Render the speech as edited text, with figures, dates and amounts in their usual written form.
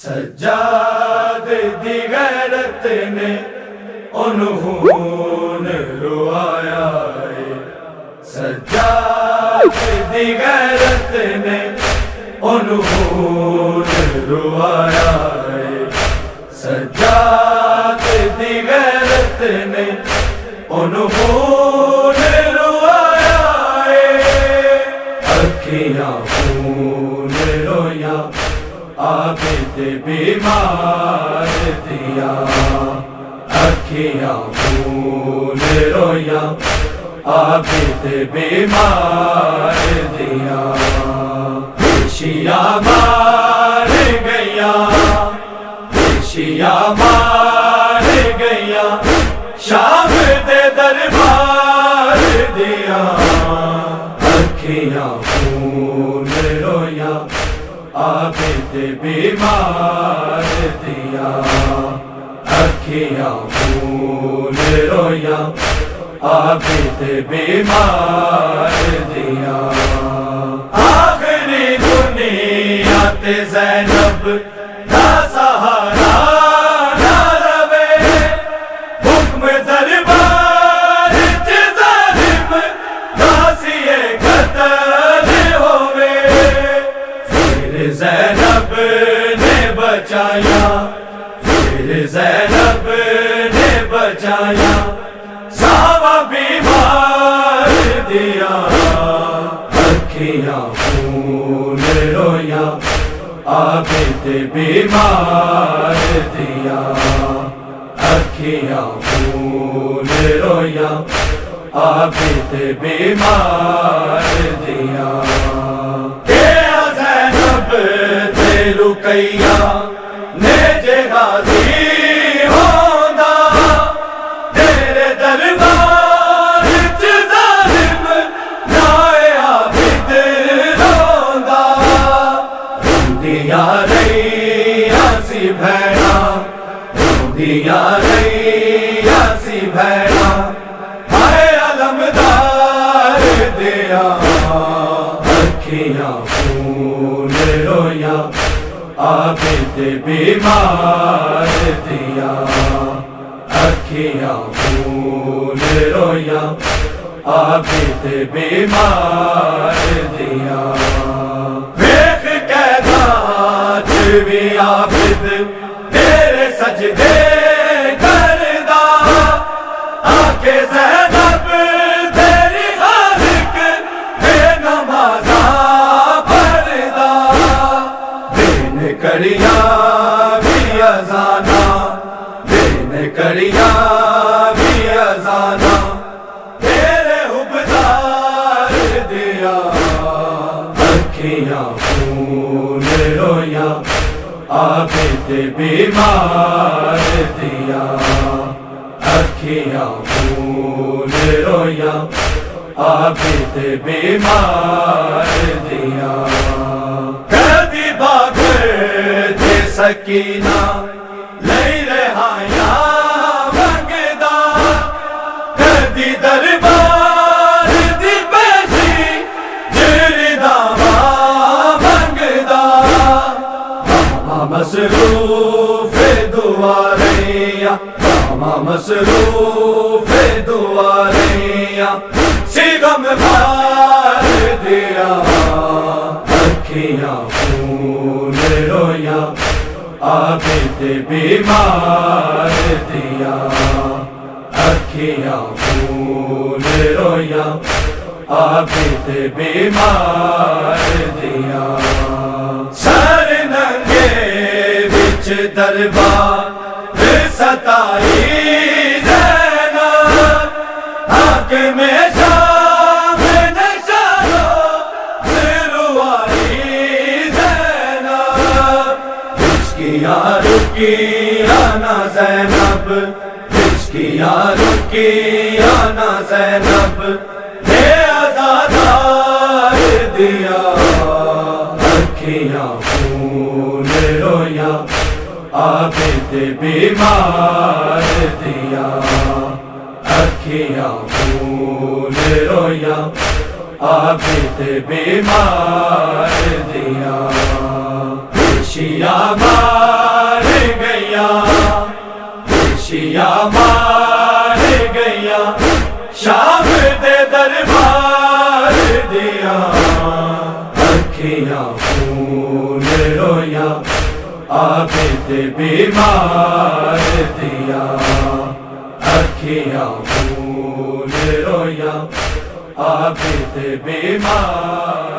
سجاد دی غیرت نے انہوں نے روایا ہے، سجاد دی غیرت نے انہوں نے روایا ہے، سجاد دی غیرت نے انہوں نے روایا ہے، اکھیاں خون رویا عابد بیمار دیا، اکھیاں خون رویا عابد بیمار دیا، پیشیاں مار گیا، پیشیاں مار گیا، شام دے دربار دیا، اکھیاں خون رویا عابد بیمار دیا، اکھیاں خون رویا عابد بیمار دیا، آخری دنیا تے زینب دا سہارا نہ رہے، حکم دربار چ ظالم ناسیے قتل ہوئے، پھر زینب نے بچایا، پھر زینب نے بچایا، ساوا بیمار دیا، اکھیاں خون رویا عابد بیمار دیا، اکھیاں خون رویا عابد بیمار دیا، زینب تے رقیہ نے جے راضی ہوندا، تیرے دربار چ ظالم نائے عابد روندا، روندیاں رہیاں سی بھیڑاں، روندیاں رہیاں سی بھیڑاں، ہائے علمدار دیا، اکھیاں خون رویا عابد بیمار دیا، اکھیاں خون رویا عابد بیمار دیا، ویکھ قیداں چ وی عابد تیرے سجدے کردا، آکے زینب تیری خالق بے نمازاں پڑھدا، دین کڑیاں بھی اذاناں، دین کڑیاں بھی اذاناں، تیرے حبدار دیا، اکھیاں خون رویا عابد بیمار دیا، اکھیاں خون رویا عابد بیمار دیا، کدی باغر تے سکینہ لئی رہائیاں منگدا، کدی دربار دی پیشی جڑی داواں منگدا، ماما مصروف دعاریاں، ماما مصروف دعاریاں، سی غم بھار دیا، اکھیاں خون رویا عابد بیمار دیا، اکھیاں خون رویا عابد بیمار دیا، سر ننگے وچ دربار ستائی زینب، حاکم شام نشانو روائی زینب، عشقیاں رکیاں نہ زینب، عشقیاں رکیاں نہ زینب، دے آزادار دیا، اکھیاں خون رویا عابد بیمار دیا، اکھیاں خون رویا عابد بیمار دیا، شیعہ مار گیا، شیعہ مار گیا، شام دے دربار دیا، اکھیاں خون رویا، عابد بیمار دیا، اکھیاں خون رویا، عابد بیمار